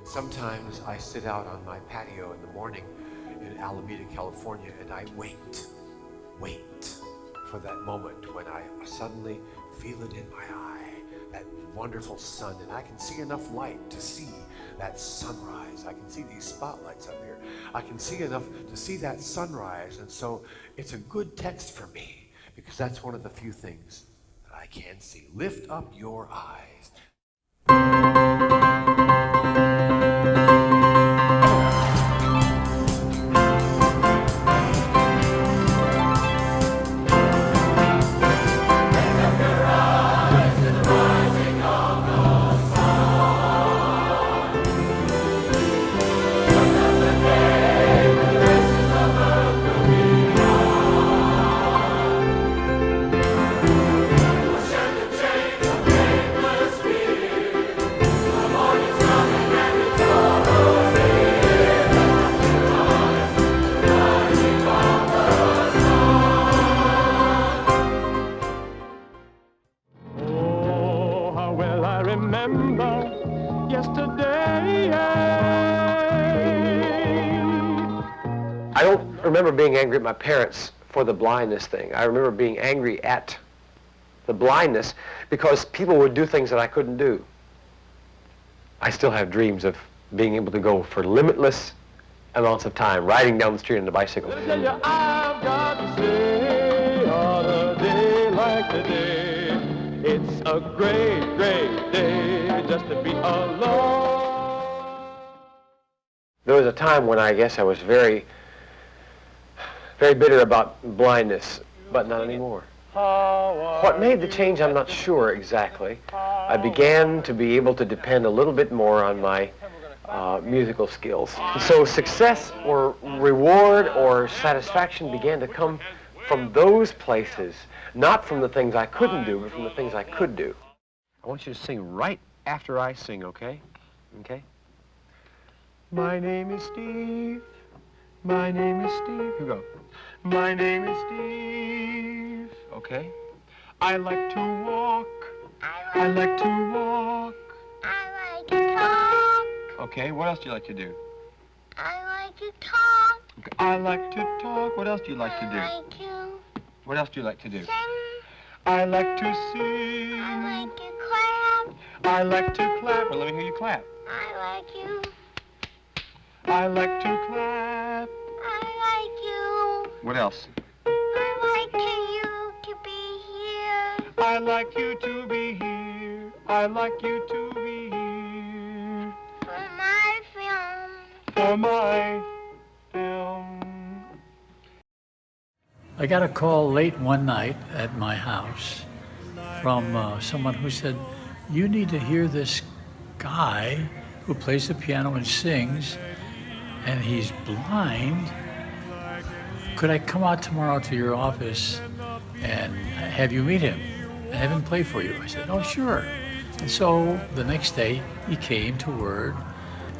Sometimes I sit out on my patio in the morning in Alameda, California, and I wait for that moment when I suddenly feel it in my eye, that wonderful sun, and I can see enough light to see that sunrise. I can see these spotlights up here. I can see enough to see that sunrise, and so it's a good text for me because that's one of the few things that I can see. Lift up your eyes. I don't remember being angry at my parents for the blindness thing. I remember being angry at the blindness because people would do things that I couldn't do. I still have dreams of being able to go for limitless amounts of time, riding down the street on a bicycle. I've got to say, on a day like today, it's a great, great day just to be alone. There was a time when I guess I was very bitter about blindness, but not anymore. What made the change, I'm not sure exactly. I began to be able to depend a little bit more on my musical skills. So success or reward or satisfaction began to come from those places, not from the things I couldn't do, but from the things I could do. I want you to sing right after I sing, okay? Okay? My name is Steve. My name is Steve. Here we go. My name is Steve. Okay. I like to walk. I like to walk. I like to talk. Okay, what else do you like to do? I like to talk. Okay. I like to talk. What else do you like to do? I like to What else do you like to do? sing. I like to sing. I like to clap. I like to clap. Well, let me hear you clap. I like you. I like to clap. I like you. What else? I like you to be here. I like you to be here. I like you to be here. For my film. For my film. I got a call late one night at my house from someone who said, "You need to hear this guy who plays the piano and sings, and he's blind. Could I come out tomorrow to your office and have you meet him and have him play for you?" I said, "Oh, sure." And so the next day he came to Word,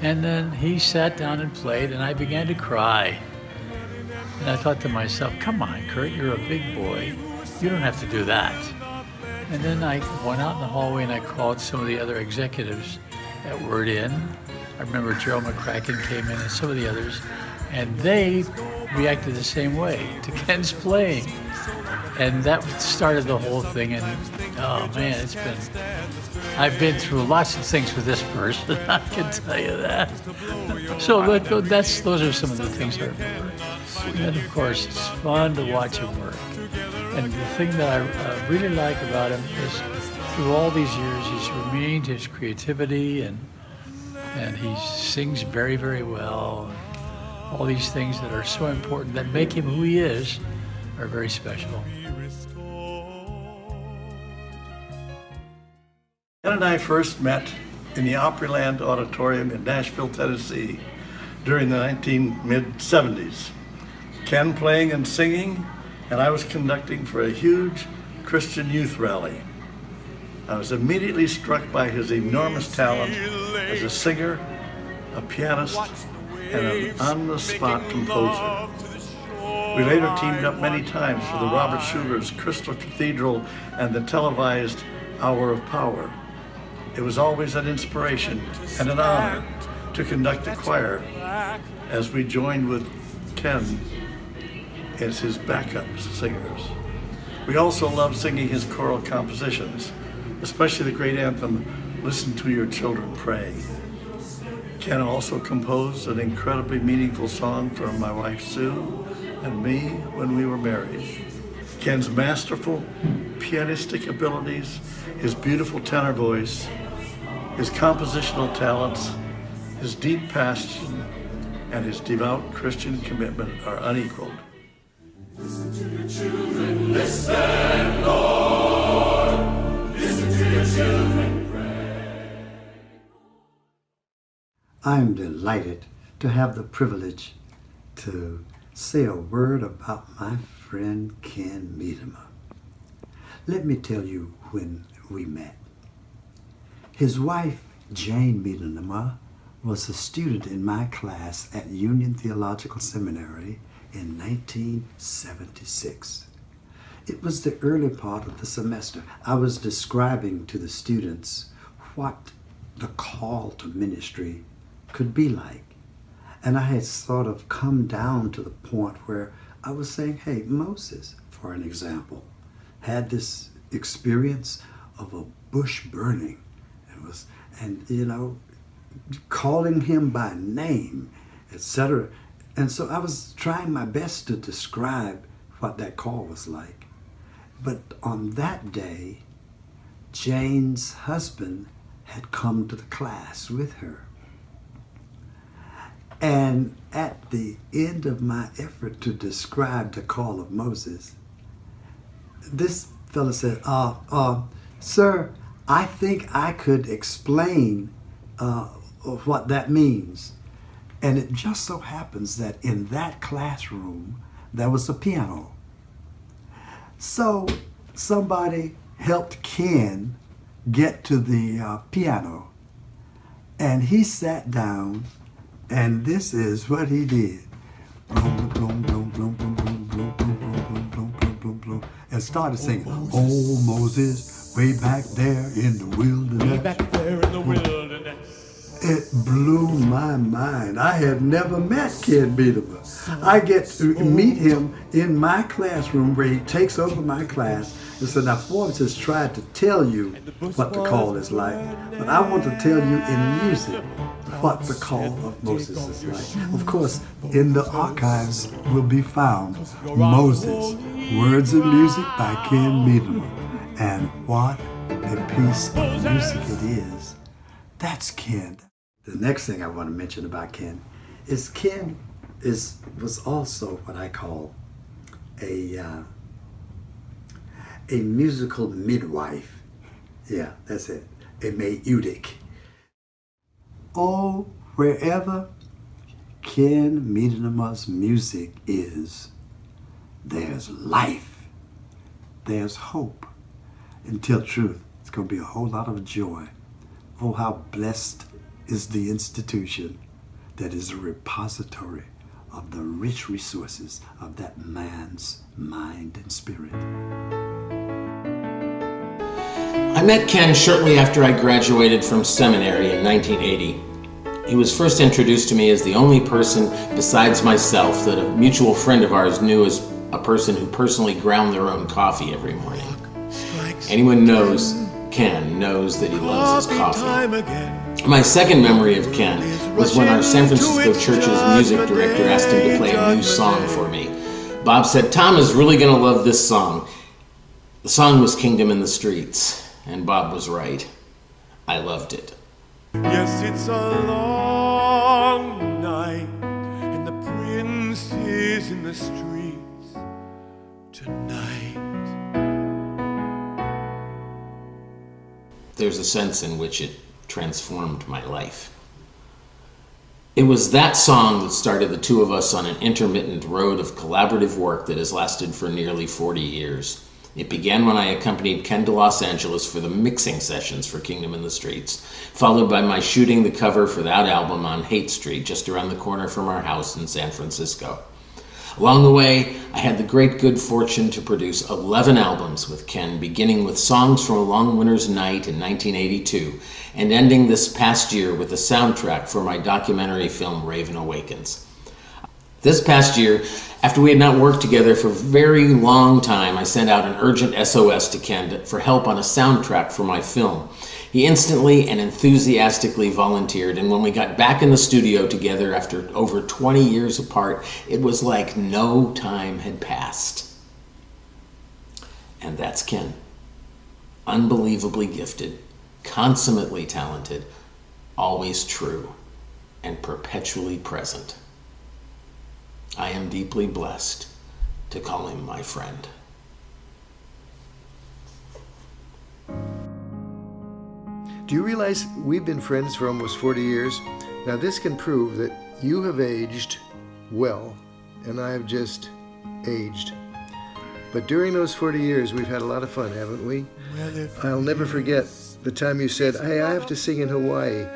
and then he sat down and played, and I began to cry. And I thought to myself, come on, Kurt, you're a big boy. You don't have to do that. And then I went out in the hallway and I called some of the other executives at Word in. I remember Gerald McCracken came in and some of the others, and they reacted the same way to Ken's playing. And that started the whole thing, and oh man, I've been through lots of things with this person, I can tell you that. So those are some of the things I remember. And of course, it's fun to watch him work. And the thing that I really like about him is through all these years, he's remained his creativity, and he sings very, very well. All these things that are so important that make him who he is are very special. Ken and I first met in the Opryland Auditorium in Nashville, Tennessee during the mid-70s. Ken playing and singing, and I was conducting for a huge Christian youth rally. I was immediately struck by his enormous talent as a singer, a pianist, and an on-the-spot composer. We later teamed up many times for the Robert Schuller's Crystal Cathedral and the televised Hour of Power. It was always an inspiration and an honor to conduct the choir as we joined with Ken as his backup singers. We also loved singing his choral compositions, especially the great anthem, "Listen to Your Children Pray." Ken also composed an incredibly meaningful song for my wife Sue and me when we were married. Ken's masterful pianistic abilities, his beautiful tenor voice, his compositional talents, his deep passion, and his devout Christian commitment are unequaled. Listen to your children, listen, Lord. Listen to your children pray. I'm delighted to have the privilege to say a word about my friend Ken Medema. Let me tell you when we met. His wife, Jane Medema, was a student in my class at Union Theological Seminary in 1976. It was the early part of the semester. I was describing to the students what the call to ministry could be like. And I had sort of come down to the point where I was saying, hey, Moses, for an example, had this experience of a bush burning and calling him by name, etc. And so I was trying my best to describe what that call was like. But on that day, Jane's husband had come to the class with her. And at the end of my effort to describe the call of Moses, this fellow said, sir, I think I could explain what that means. And it just so happens that in that classroom, there was a piano. So somebody helped Ken get to the piano, and he sat down, and this is what he did. And started singing, "Oh, Moses, way back there in the wilderness." Way back there in the wilderness. It blew my mind. I had never met Ken Medema. I get to meet him in my classroom where he takes over my class. And so now Forbes has tried to tell you what the call is like, but I want to tell you in music what the call of Moses is like. Of course, in the archives will be found Moses, Words of Music by Ken Medema. And what a piece of music it is. That's Ken. The next thing I want to mention about Ken is Ken was also what I call a musical midwife. Yeah, that's it. A meutic. Oh, wherever Ken Medema's music is, there's life. There's hope. And tell truth, it's going to be a whole lot of joy. Oh, how blessed is the institution that is a repository of the rich resources of that man's mind and spirit. I met Ken shortly after I graduated from seminary in 1980. He was first introduced to me as the only person besides myself that a mutual friend of ours knew as a person who personally ground their own coffee every morning. Anyone knows Ken knows that he loves his coffee. My second memory of Ken was when our San Francisco church's music director asked him to play a new song for me. Bob said, "Tom is really going to love this song." The song was Kingdom in the Streets, and Bob was right. I loved it. Yes, it's a long night, and the prince is in the streets tonight. There's a sense in which it transformed my life. It was that song that started the two of us on an intermittent road of collaborative work that has lasted for nearly 40 years. It began when I accompanied Ken to Los Angeles for the mixing sessions for Kingdom in the Streets, followed by my shooting the cover for that album on Haight Street, just around the corner from our house in San Francisco. Along the way, I had the great good fortune to produce 11 albums with Ken, beginning with Songs from a Long Winter's Night in 1982, and ending this past year with the soundtrack for my documentary film Raven Awakens. This past year, after we had not worked together for a very long time, I sent out an urgent SOS to Ken for help on a soundtrack for my film. He instantly and enthusiastically volunteered, and when we got back in the studio together after over 20 years apart, it was like no time had passed. And that's Ken. Unbelievably gifted, consummately talented, always true, and perpetually present. I am deeply blessed to call him my friend. Do you realize we've been friends for almost 40 years? Now this can prove that you have aged well, and I have just aged. But during those 40 years, we've had a lot of fun, haven't we? I'll never forget the time you said, "Hey, I have to sing in Hawaii.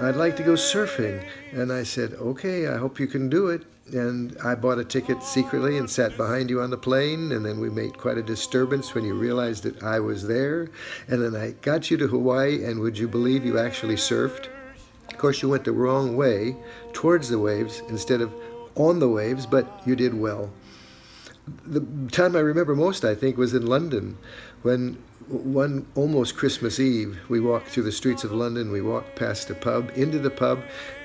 I'd like to go surfing." And I said, "Okay, I hope you can do it." And I bought a ticket secretly and sat behind you on the plane, and then we made quite a disturbance when you realized that I was there. And then I got you to Hawaii, and would you believe you actually surfed? Of course, you went the wrong way, towards the waves instead of on the waves, but you did well. The time I remember most, I think, was in London, when one almost Christmas Eve, we walked through the streets of London. We walked past a pub, into the pub,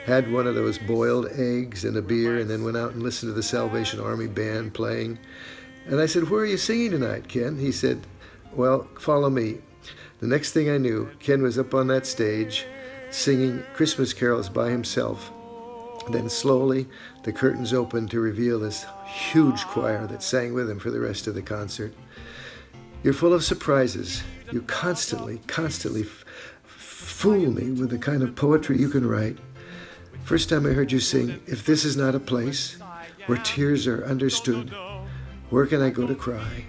had one of those boiled eggs and a beer, and then went out and listened to the Salvation Army band playing. And I said, "Where are you singing tonight, Ken?" He said, "Well, follow me." The next thing I knew, Ken was up on that stage singing Christmas carols by himself. Then slowly, the curtains opened to reveal this huge choir that sang with him for the rest of the concert. You're full of surprises. You constantly fool me with the kind of poetry you can write. First time I heard you sing, "If this is not a place where tears are understood, where can I go to cry?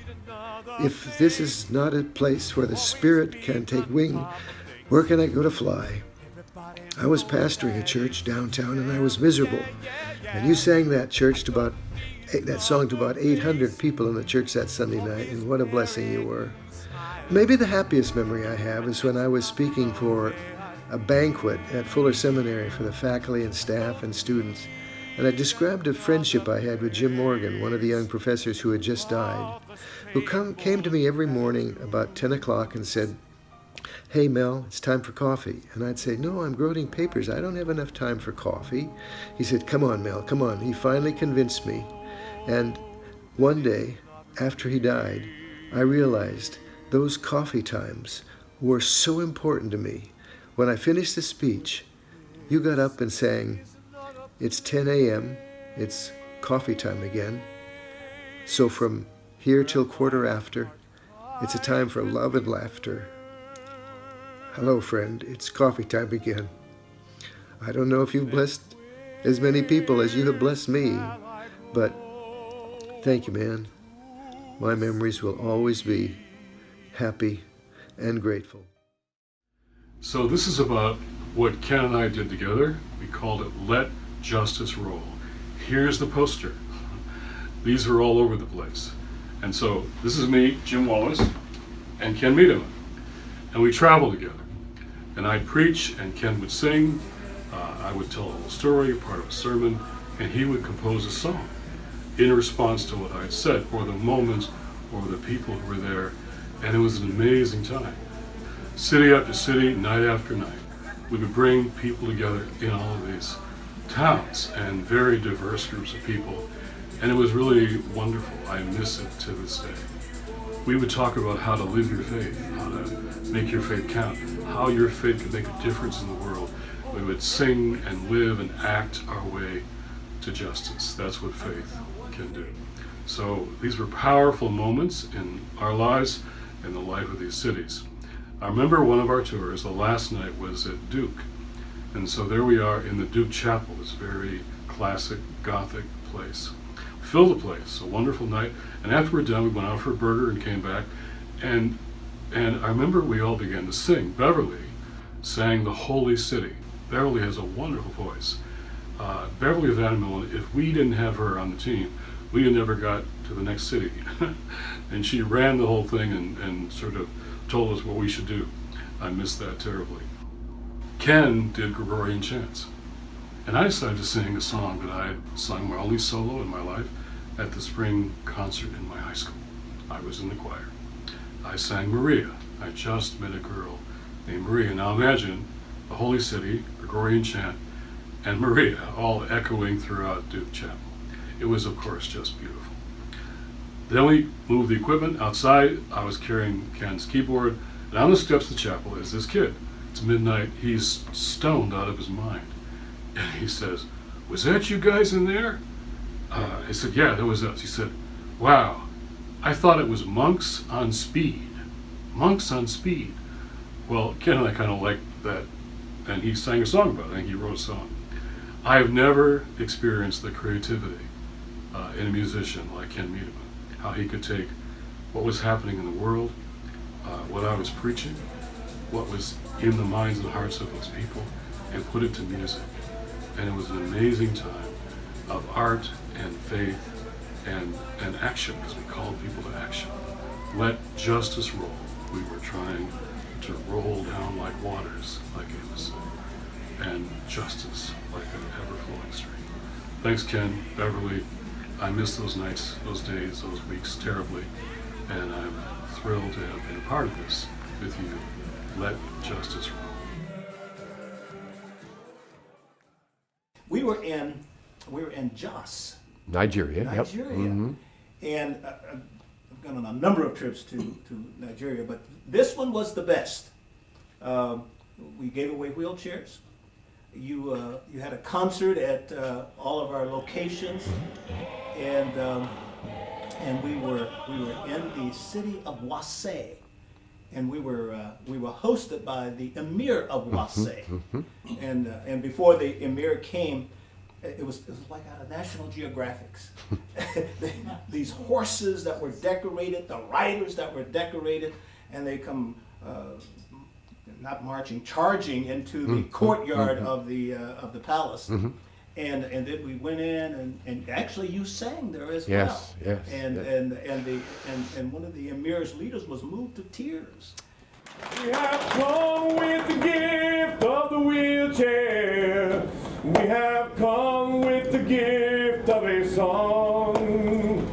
If this is not a place where the spirit can take wing, where can I go to fly?" I was pastoring a church downtown, and I was miserable. And you sang that song to about 800 people in the church that Sunday night, and what a blessing you were. Maybe the happiest memory I have is when I was speaking for a banquet at Fuller Seminary for the faculty and staff and students, and I described a friendship I had with Jim Morgan, one of the young professors who had just died, who came to me every morning about 10 o'clock and said, "Hey Mel, it's time for coffee." And I'd say, "No, I'm grading papers. I don't have enough time for coffee." He said, "Come on, Mel, come on." He finally convinced me. And one day, after he died, I realized those coffee times were so important to me. When I finished the speech, you got up and sang, "It's 10 a.m., it's coffee time again. So from here till quarter after, it's a time for love and laughter. Hello, friend, it's coffee time again." I don't know if you've blessed as many people as you have blessed me, but thank you, man. My memories will always be happy and grateful. So this is about what Ken and I did together. We called it Let Justice Roll. Here's the poster. These are all over the place. And so this is me, Jim Wallace, and Ken Medema. And we traveled together. And I'd preach, and Ken would sing. I would tell a little story, part of a sermon, and he would compose a song in response to what I had said, or the moments, or the people who were there. And it was an amazing time. City after city, night after night, we would bring people together in all of these towns and very diverse groups of people. And it was really wonderful. I miss it to this day. We would talk about how to live your faith, how to make your faith count, how your faith can make a difference in the world. We would sing and live and act our way to justice. That's what faith can do. So these were powerful moments in our lives and the life of these cities. I remember one of our tours, the last night was at Duke. And so there we are in the Duke Chapel, this very classic Gothic place. We filled the place, a wonderful night. And after we're done, we went out for a burger and came back. And I remember we all began to sing. Beverly sang The Holy City. Beverly has a wonderful voice. Beverly Van Millen, if we didn't have her on the team, we never got to the next city. And she ran the whole thing and sort of told us what we should do. I missed that terribly. Ken did Gregorian chants. And I decided to sing a song that I had sung, my only solo in my life, at the spring concert in my high school. I was in the choir. I sang Maria. I just met a girl named Maria. Now imagine the Holy City, Gregorian chant, and Maria all echoing throughout Duke Chapel. It was, of course, just beautiful. Then we moved the equipment outside. I was carrying Ken's keyboard, and on the steps of the chapel is this kid. It's midnight. He's stoned out of his mind. And he says, "Was that you guys in there?" I said, "Yeah, that was us." He said, "Wow, I thought it was monks on speed. Monks on speed." Well, Ken and I kind of liked that, and he sang a song about it. I think he wrote a song. I have never experienced the creativity in a musician like Ken Medema, how he could take what was happening in the world, what I was preaching, what was in the minds and hearts of those people, and put it to music. And it was an amazing time of art and faith and action, because we called people to action. Let justice roll. We were trying to roll down like waters, like Amos said, and justice like an ever-flowing stream. Thanks, Ken, Beverly. I miss those nights, those days, those weeks terribly, and I'm thrilled to have been a part of this with you. Let justice roll. We were in Jos, Nigeria. Nigeria, Yep. Mm-hmm. and I've gone on a number of trips to Nigeria, but this one was the best. We gave away wheelchairs. You had a concert at all of our locations, and we were in the city of Wasay, and we were hosted by the Emir of Wasay, and before the Emir came, it was like out of National Geographics. These horses that were decorated, the riders that were decorated, and they come not marching, charging into the courtyard of the palace. And then we went in, and actually you sang there as well. Yes. And one of the Emir's leaders was moved to tears. We have come with the gift of the wheelchair. We have come with the gift of a song.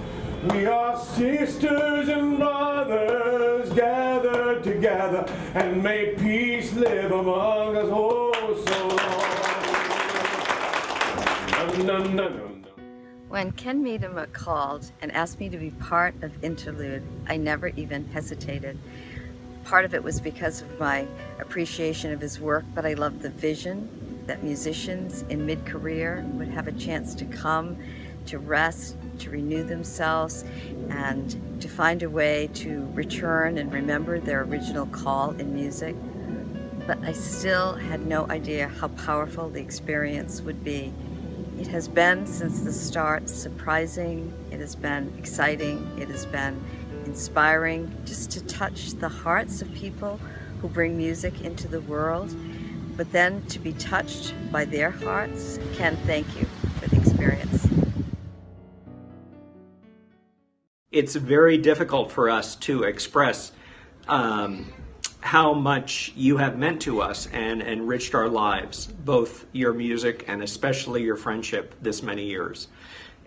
We are sisters and brothers gathered together, and may peace live among us oh so long. No, no, no, no. When Ken Medema called and asked me to be part of Interlude, I never even hesitated. Part of it was because of my appreciation of his work, but I loved the vision that musicians in mid-career would have a chance to come, to rest, to renew themselves, and to find a way to return and remember their original call in music. But I still had no idea how powerful the experience would be. It has been, since the start, surprising, it has been exciting, it has been inspiring, just to touch the hearts of people who bring music into the world, but then to be touched by their hearts. Ken, thank you for the experience. It's very difficult for us to express how much you have meant to us and enriched our lives, both your music and especially your friendship this many years.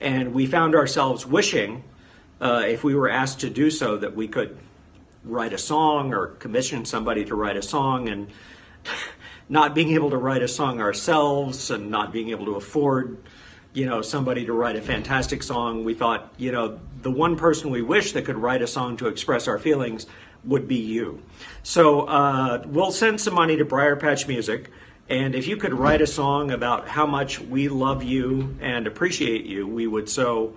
And we found ourselves wishing, if we were asked to do so, that we could write a song or commission somebody to write a song, and not being able to write a song ourselves and not being able to afford, somebody to write a fantastic song, we thought, the one person we wish that could write a song to express our feelings would be you. So we'll send some money to Briar Patch Music, and if you could write a song about how much we love you and appreciate you, we would so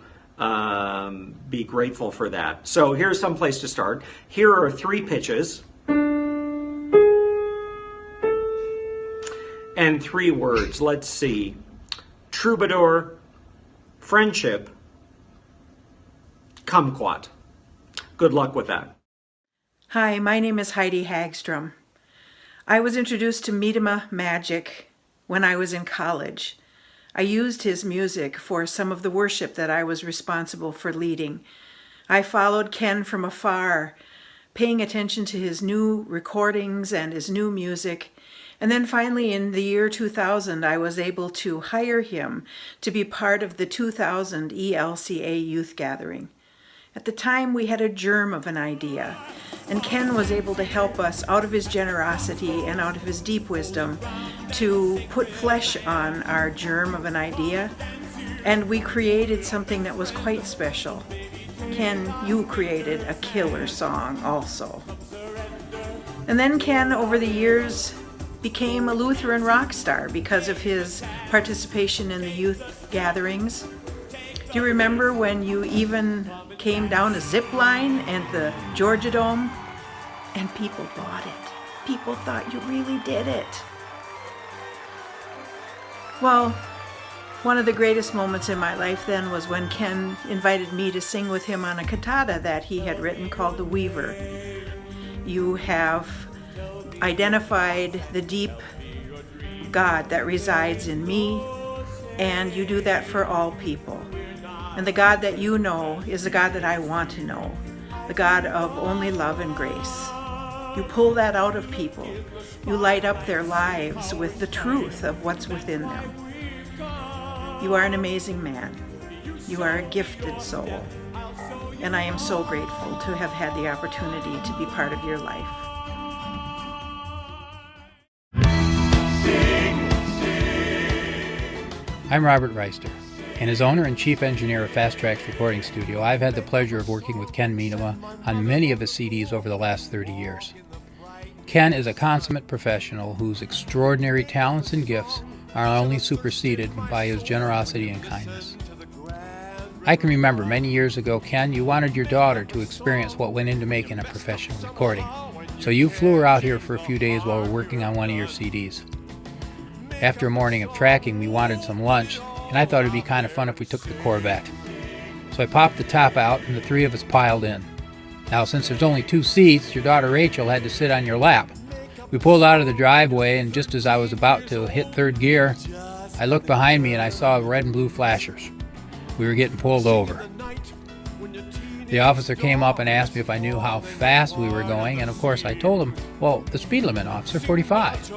be grateful for that. So here's some place to start. Here are 3 pitches and 3 words. Let's see. Troubadour, friendship, kumquat. Good luck with that. Hi, my name is Heidi Hagstrom. I was introduced to Medema magic when I was in college. I used his music for some of the worship that I was responsible for leading. I followed Ken from afar, paying attention to his new recordings and his new music. And then finally in the year 2000, I was able to hire him to be part of the 2000 ELCA Youth Gathering. At the time, we had a germ of an idea, and Ken was able to help us out of his generosity and out of his deep wisdom to put flesh on our germ of an idea, and we created something that was quite special. Ken, you created a killer song also. And then Ken, over the years, became a Lutheran rock star because of his participation in the youth gatherings. Do you remember when you even came down a zip line at the Georgia Dome? And people bought it. People thought you really did it. Well, one of the greatest moments in my life then was when Ken invited me to sing with him on a cantata that he had written called The Weaver. You have identified the deep God that resides in me, and you do that for all people. And the God that you know is the God that I want to know, the God of only love and grace. You pull that out of people. You light up their lives with the truth of what's within them. You are an amazing man. You are a gifted soul. And I am so grateful to have had the opportunity to be part of your life. I'm Robert Reister, and as owner and chief engineer of Fast Tracks Recording Studio, I've had the pleasure of working with Ken Medema on many of his CDs over the last 30 years. Ken is a consummate professional whose extraordinary talents and gifts are only superseded by his generosity and kindness. I can remember many years ago, Ken, you wanted your daughter to experience what went into making a professional recording, so you flew her out here for a few days while we were working on one of your CDs. After a morning of tracking, we wanted some lunch, and I thought it'd be kind of fun if we took the Corvette. So I popped the top out, and the three of us piled in. Now, since there's only 2 seats, your daughter Rachel had to sit on your lap. We pulled out of the driveway, and just as I was about to hit 3rd gear, I looked behind me and I saw red and blue flashers. We were getting pulled over. The officer came up and asked me if I knew how fast we were going, and of course I told him, well, the speed limit, officer, 45.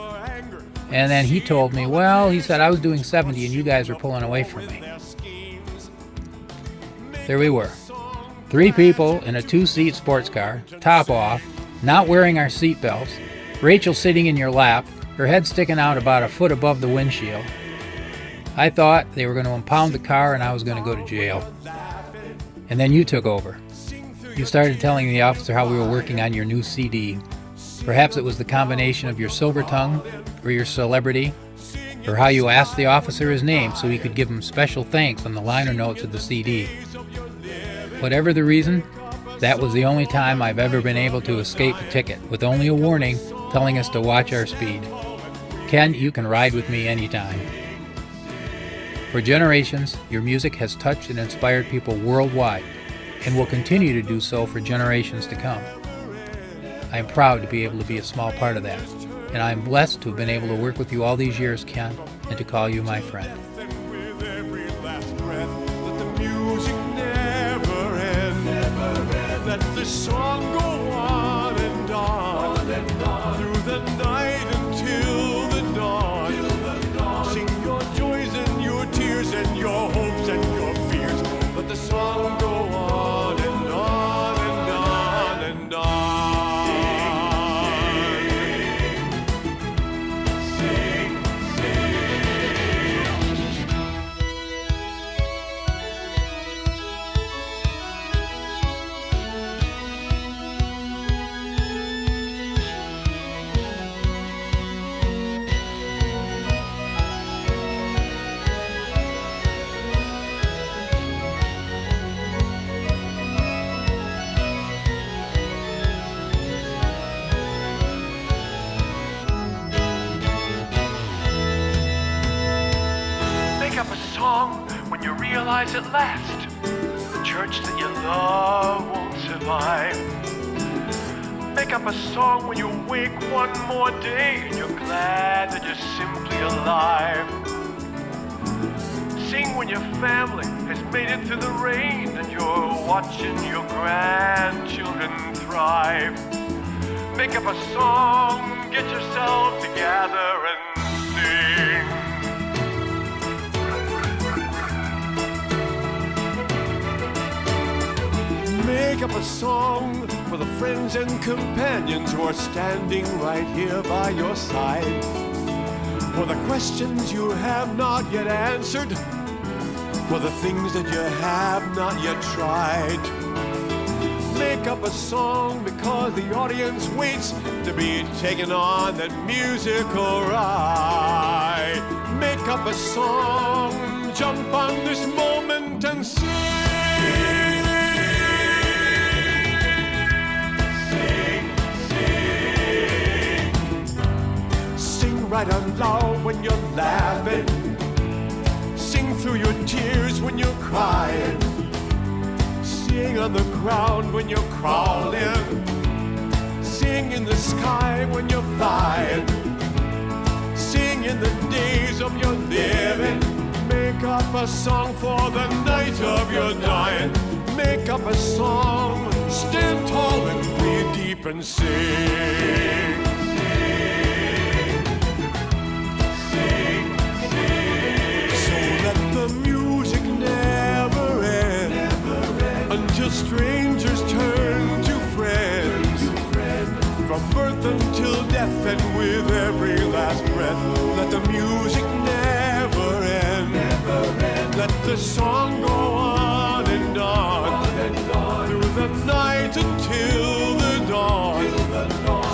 And then he told me, well, he said I was doing 70 and you guys were pulling away from me. There we were. 3 people in a 2-seat sports car, top off, not wearing our seatbelts, Rachel sitting in your lap, her head sticking out about a foot above the windshield. I thought they were going to impound the car and I was going to go to jail. And then you took over. You started telling the officer how we were working on your new CD. Perhaps it was the combination of your silver tongue, or your celebrity, or how you asked the officer his name so he could give him special thanks on the liner notes of the CD. Whatever the reason, that was the only time I've ever been able to escape a ticket, with only a warning telling us to watch our speed. Ken, you can ride with me anytime. For generations, your music has touched and inspired people worldwide, and will continue to do so for generations to come. I am proud to be able to be a small part of that, and I am blessed to have been able to work with you all these years, Ken, and to call you my friend. With every last breath, let the music never end. Let the song go on and on, through the night until the dawn. Sing your joys and your tears and your hopes and your fears. Let the song go on and on and on and on. When you realize at last the church that you love won't survive. Make up a song when you wake one more day and you're glad that you're simply alive. Sing when your family has made it through the rain and you're watching your grandchildren thrive. Make up a song, get yourself together and sing. Make up a song for the friends and companions who are standing right here by your side. For the questions you have not yet answered, for the things that you have not yet tried. Make up a song because the audience waits to be taken on that musical ride. Make up a song, jump on this moment and sing. Right out loud when you're laughing. Sing through your tears when you're crying. Sing on the ground when you're crawling. Sing in the sky when you're flying. Sing in the days of your living. Make up a song for the night of your dying. Make up a song, stand tall and breathe deep and sing. Until strangers turn to friends. From birth until death and with every last breath. Let the music never end. Let the song go on and on. Through the night until the dawn.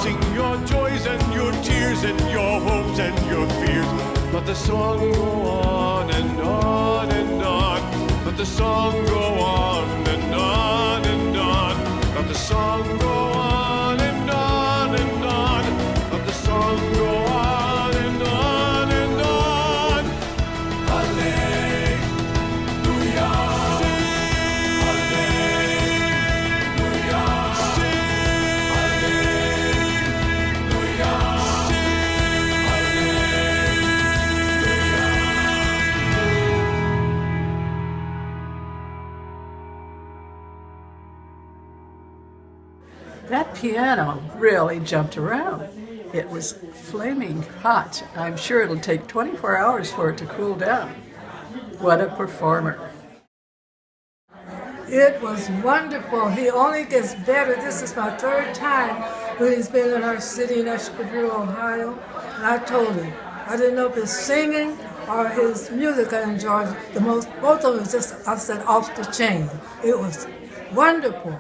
Sing your joys and your tears and your hopes and your fears. Let the song go on and on and on. Let the song go on and on and on. Let the song go on and on and on. Let the song go on and on and on. Hallelujah. Sing. Hallelujah. Sing. Hallelujah. That piano really jumped around. It was flaming hot. I'm sure it'll take 24 hours for it to cool down. What a performer. It was wonderful. He only gets better. This is my third time when he's been in our city in Asheville, Ohio. And I told him, I didn't know if his singing or his music I enjoyed the most. Both of them just, I said, off the chain. It was wonderful.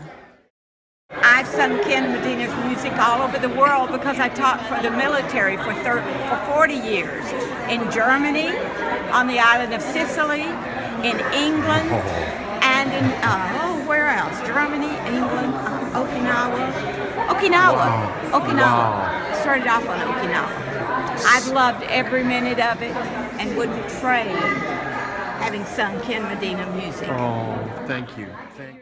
I've sung Ken Medena's music all over the world because I taught for the military for 40 years. In Germany, on the island of Sicily, in England, and in, where else? Germany, England, Okinawa. Okinawa. Started off on Okinawa. I've loved every minute of it and wouldn't trade having sung Ken Medema music. Oh, thank you. Thank you.